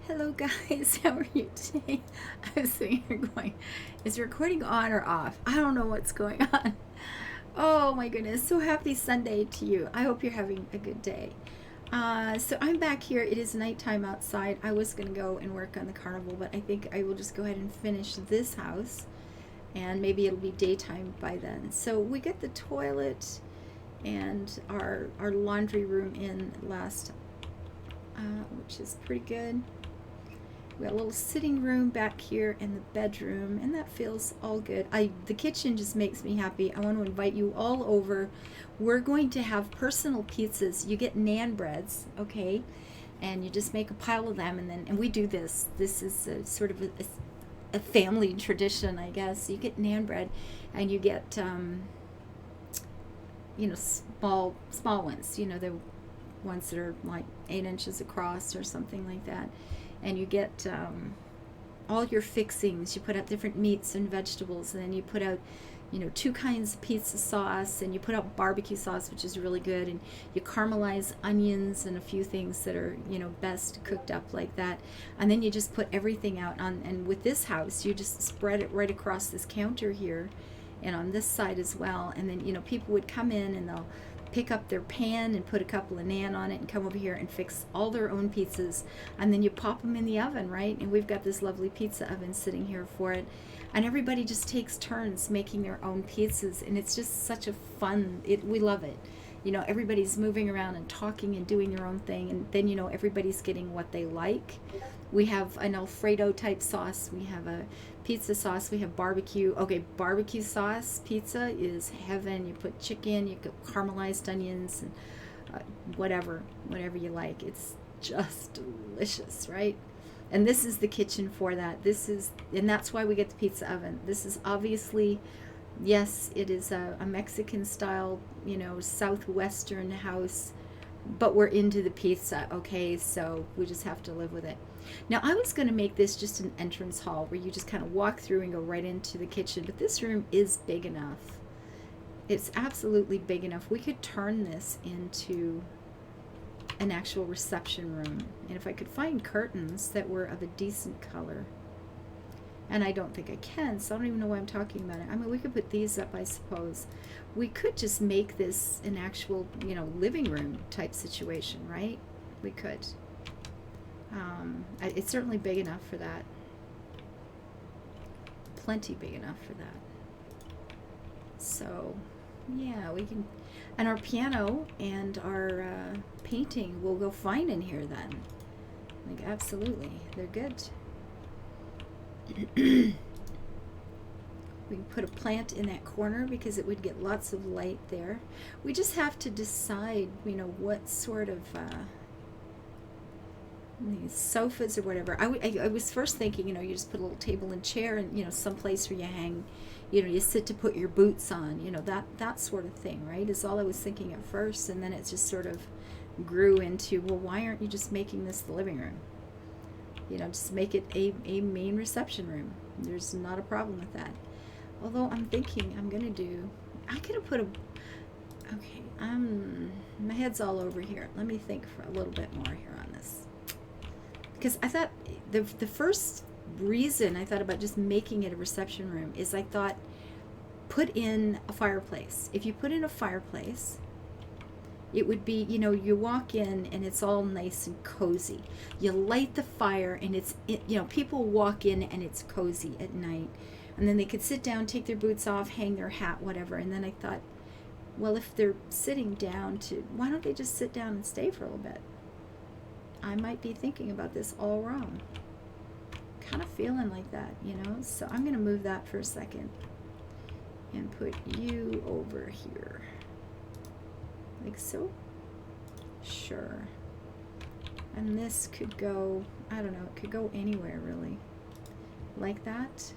Hello guys, how are you today? I was sitting here going, is the recording on or off? I don't know what's going on. Oh my goodness, so happy Sunday to you. I hope you're having a good day. So I'm back here. It is nighttime outside. I was going to go and work on the carnival, but I think I will just go ahead and finish this house and maybe it'll be daytime by then. So we get the toilet and our laundry room in last, which is pretty good. We got a little sitting room back here in the bedroom, and that feels all good. The kitchen just makes me happy. I want to invite you all over. We're going to have personal pizzas. You get naan breads, okay, and you just make a pile of them, and we do this. This is sort of a family tradition, I guess. You get naan bread, and you get small ones. The ones that are like 8 inches across or something like that. And you get all your fixings. You put out different meats and vegetables, and then you put out, 2 kinds of pizza sauce, and you put out barbecue sauce, which is really good, and you caramelize onions and a few things that are, best cooked up like that. And then you just put everything out on, and with this house, you just spread it right across this counter here, and on this side as well. And then, people would come in and they'll pick up their pan and put a couple of naan on it and come over here and fix all their own pizzas, and then you pop them in the oven, right? And we've got this lovely pizza oven sitting here for it, and everybody just takes turns making their own pizzas, and it's just such a fun, we love it. Everybody's moving around and talking and doing their own thing, and then everybody's getting what they like. We have an Alfredo type sauce, we have a pizza sauce, we have barbecue. Okay, barbecue sauce pizza is heaven. You put chicken, you put caramelized onions, and whatever you like. It's just delicious, right? And this is the kitchen for that. And that's why we get the pizza oven. This is obviously, yes, it is a Mexican style, southwestern house, but we're into the pizza, okay? So we just have to live with it. Now, I was going to make this just an entrance hall where you just kind of walk through and go right into the kitchen, but this room is big enough. It's absolutely big enough. We could turn this into an actual reception room. And if I could find curtains that were of a decent color, and I don't think I can, so I don't even know why I'm talking about it. I mean, we could put these up, I suppose. We could just make this an actual, living room type situation, right? We could. It's certainly big enough for that. Plenty big enough for that. So, yeah, we can. And our piano and our painting will go fine in here then. Like, absolutely. They're good. We can put a plant in that corner because it would get lots of light there. We just have to decide, what sort of these sofas or whatever. I was first thinking, you just put a little table and chair and, some place where you hang, you sit to put your boots on, that sort of thing, right? Is all I was thinking at first. And then it just sort of grew into, well, why aren't you just making this the living room? Just make it a main reception room. There's not a problem with that. Although I'm thinking I could have put okay, my head's all over here. Let me think for a little bit more here on this. Because I thought the first reason I thought about just making it a reception room is I thought, put in a fireplace. If you put in a fireplace, it would be, you walk in and it's all nice and cozy. You light the fire and people walk in and it's cozy at night. And then they could sit down, take their boots off, hang their hat, whatever. And then I thought, well, if they're sitting down why don't they just sit down and stay for a little bit? I might be thinking about this all wrong. Kind of feeling like that, So I'm going to move that for a second and put you over here. Like so. Sure. And this could go, I don't know, it could go anywhere really. Like that.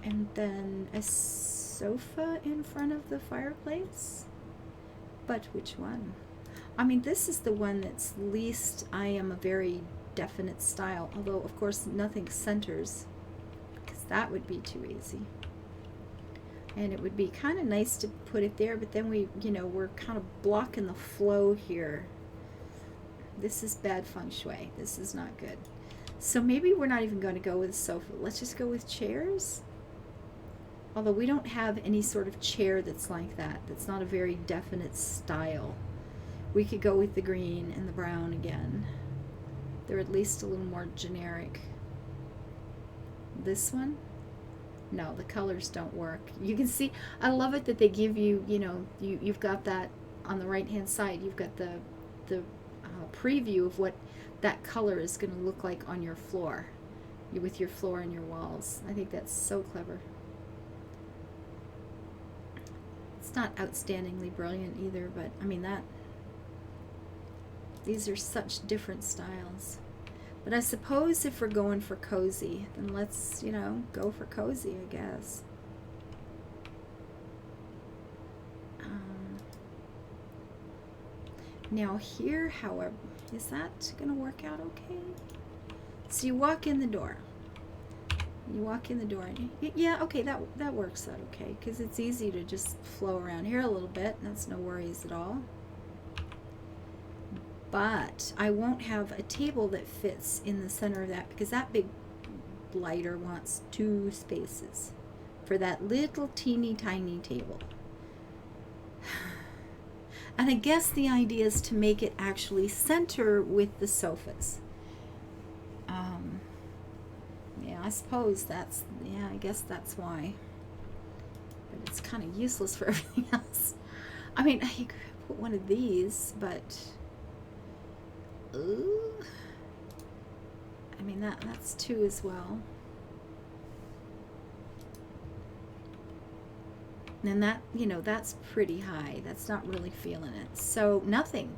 And then a sofa in front of the fireplace. But which one? I mean, this is the one that's least, I am a very definite style. Although, of course, nothing centers. Because that would be too easy. And it would be kind of nice to put it there, but then we're kind of blocking the flow here. This is bad feng shui. This is not good. So maybe we're not even going to go with sofa. Let's just go with chairs. Although we don't have any sort of chair that's like that. That's not a very definite style. We could go with the green and the brown again. They're at least a little more generic. This one? No, the colors don't work. You can see, I love it that they give you, you know, you've got that on the right hand side. You've got the preview of what that color is going to look like on your floor, with your floor and your walls. I think that's so clever. It's not outstandingly brilliant either, but I mean these are such different styles. But I suppose if we're going for cozy, then let's, you know, go for cozy, I guess. Now here, however, is that going to work out okay? So you walk in the door. You walk in the door, and yeah, okay, that works out okay, because it's easy to just flow around here a little bit. That's no worries at all. But I won't have a table that fits in the center of that, because that big lighter wants 2 spaces for that little teeny tiny table. And I guess the idea is to make it actually center with the sofas. Yeah, I suppose that's, yeah, I guess that's why. But it's kind of useless for everything else. I mean, I could put one of these, but I mean, that's 2 as well. And that, you know, that's pretty high. That's not really feeling it. So nothing.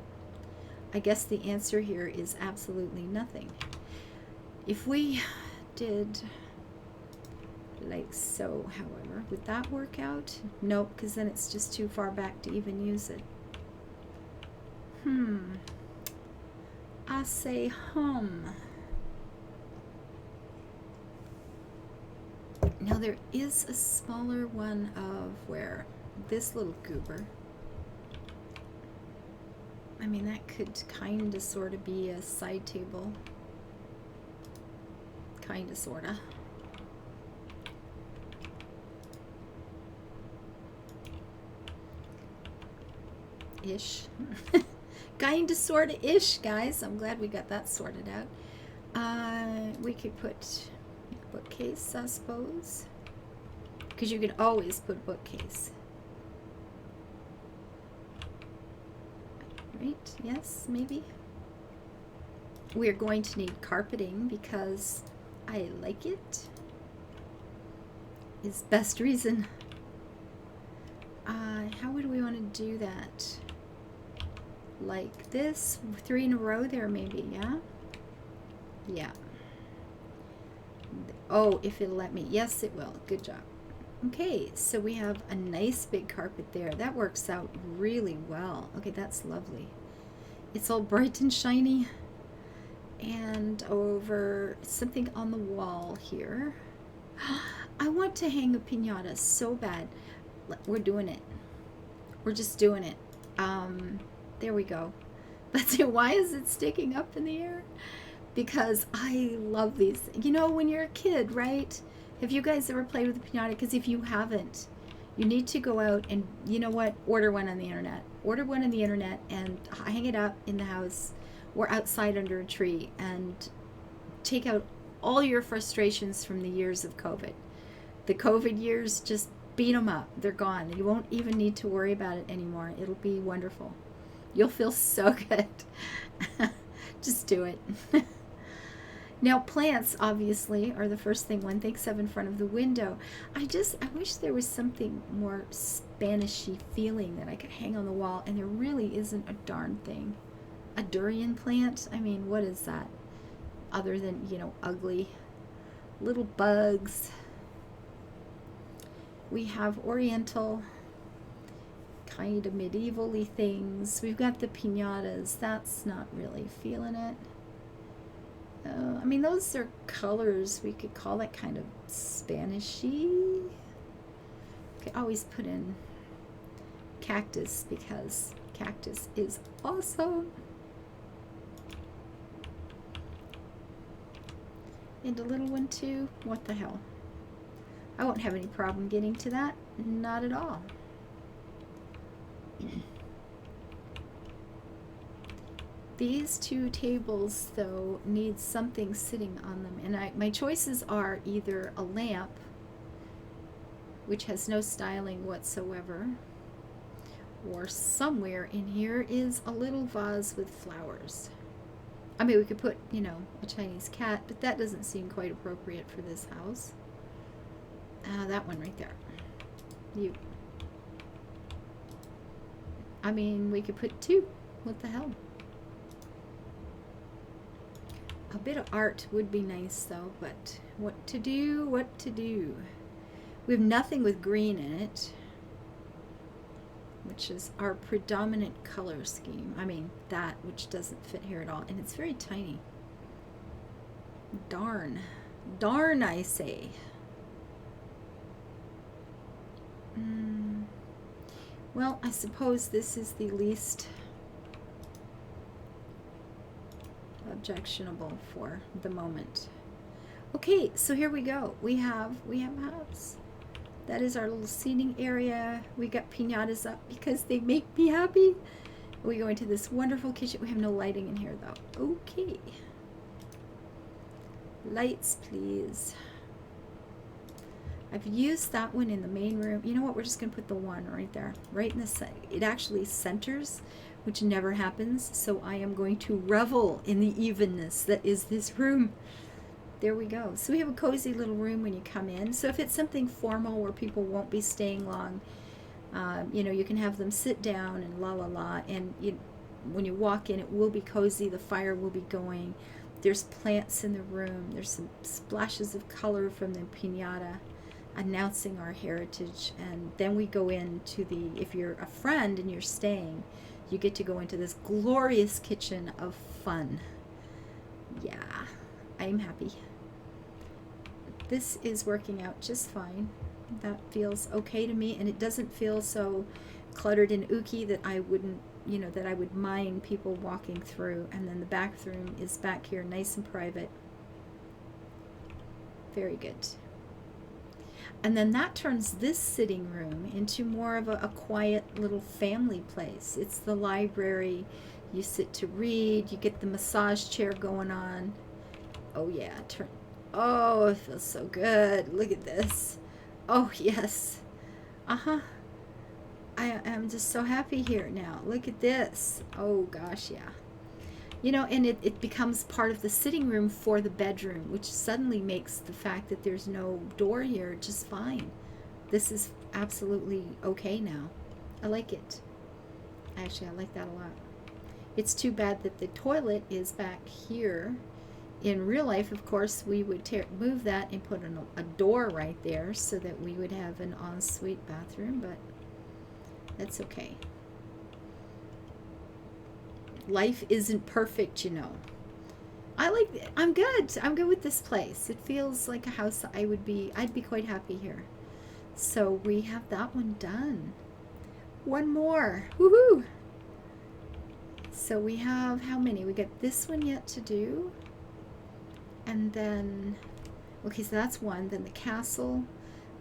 I guess the answer here is absolutely nothing. If we did like so, however, would that work out? Nope, because then it's just too far back to even use it. I say Now there is a smaller one of where this little goober. I mean, that could kind of sort of be a side table. Kind of sort of. Ish. Kind of sort of ish, guys. I'm glad we got that sorted out. We could put bookcase, I suppose, because you can always put bookcase. Right? Yes, maybe. We're going to need carpeting because I like it. Is best reason. How would we want to do that? Like this, 3 in a row there, maybe, yeah? Yeah. Oh, if it'll let me. Yes, it will. Good job. Okay, so we have a nice big carpet there. That works out really well. Okay, that's lovely. It's all bright and shiny. And over something on the wall here. I want to hang a piñata so bad. We're doing it. We're just doing it. There we go. Let's see, why is it sticking up in the air? Because I love these. You know, when you're a kid, right? Have you guys ever played with a piñata? Because if you haven't, you need to go out and, you know what, order one on the internet. Order one on the internet and hang it up in the house or outside under a tree and take out all your frustrations from the years of COVID. The COVID years, just beat them up. They're gone. You won't even need to worry about it anymore. It'll be wonderful. You'll feel so good. Just do it. Now, plants, obviously, are the first thing one thinks of in front of the window. I wish there was something more Spanishy feeling that I could hang on the wall, and there really isn't a darn thing. A durian plant? I mean, what is that? Other than, you know, ugly little bugs. We have oriental, kind of medieval-y things. We've got the piñatas. That's not really feeling it. I mean, those are colors. We could call that kind of Spanishy. Could always put in cactus because cactus is awesome. And a little one too. What the hell? I won't have any problem getting to that. Not at all. These two tables, though, need something sitting on them. And my choices are either a lamp, which has no styling whatsoever, or somewhere in here is a little vase with flowers. I mean, we could put, you know, a Chinese cat, but that doesn't seem quite appropriate for this house. That one right there. I mean, we could put two. What the hell? A bit of art would be nice, though, but what to do? What to do? We have nothing with green in it, which is our predominant color scheme. I mean, that, which doesn't fit here at all. And it's very tiny. Darn. Darn, I say. Well, I suppose this is the least objectionable for the moment. Okay, so here we go. We have a house. That is our little seating area. We got piñatas up because they make me happy. We go into this wonderful kitchen. We have no lighting in here though. Okay. Lights, please. I've used that one in the main room. You know what? We're just going to put the one right there. Right in the center. It actually centers, which never happens. So I am going to revel in the evenness that is this room. There we go. So we have a cozy little room when you come in. So if it's something formal where people won't be staying long, you know, you can have them sit down and la la la. And when you walk in, it will be cozy. The fire will be going. There's plants in the room. There's some splashes of color from the piñata announcing our heritage. And then we go into the, if you're a friend and you're staying, you get to go into this glorious kitchen of fun. Yeah, I'm happy. This is working out just fine. That feels okay to me, and it doesn't feel so cluttered and ooky that I wouldn't, you know, that I would mind people walking through. And then the bathroom is back here, nice and private. Very good. And then that turns this sitting room into more of a quiet little family place. It's the library. You sit to read. You get the massage chair going on. Oh yeah, oh, it feels so good. Look at this. Oh yes. I am just so happy here now. Look at this. Oh gosh, yeah. You know, and it becomes part of the sitting room for the bedroom, which suddenly makes the fact that there's no door here just fine. This is absolutely okay now. I like it. Actually, I like that a lot. It's too bad that the toilet is back here. In real life, of course, we would move that and put a door right there so that we would have an ensuite bathroom, but that's okay. Life isn't perfect, you know. I'm good. I'm good with this place. It feels like a house I'd be quite happy here. So we have that one done. One more. Woohoo! So we have how many? We got this one yet to do. And then, okay, so that's one. Then the castle,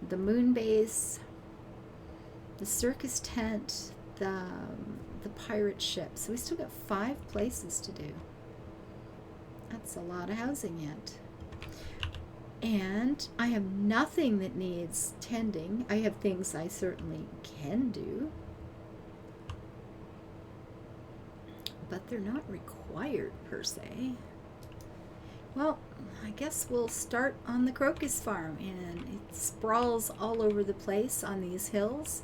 the moon base, the circus tent, the pirate ship. So we still got 5 places to do. That's a lot of housing yet. And I have nothing that needs tending. I have things I certainly can do, but they're not required per se. Well, I guess we'll start on the crocus farm, and it sprawls all over the place on these hills.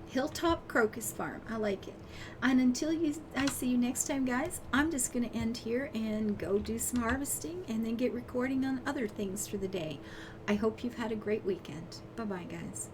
Hilltop Crocus Farm. I like it. And until I see you next time, guys, I'm just going to end here and go do some harvesting and then get recording on other things for the day. I hope you've had a great weekend. Bye-bye, guys.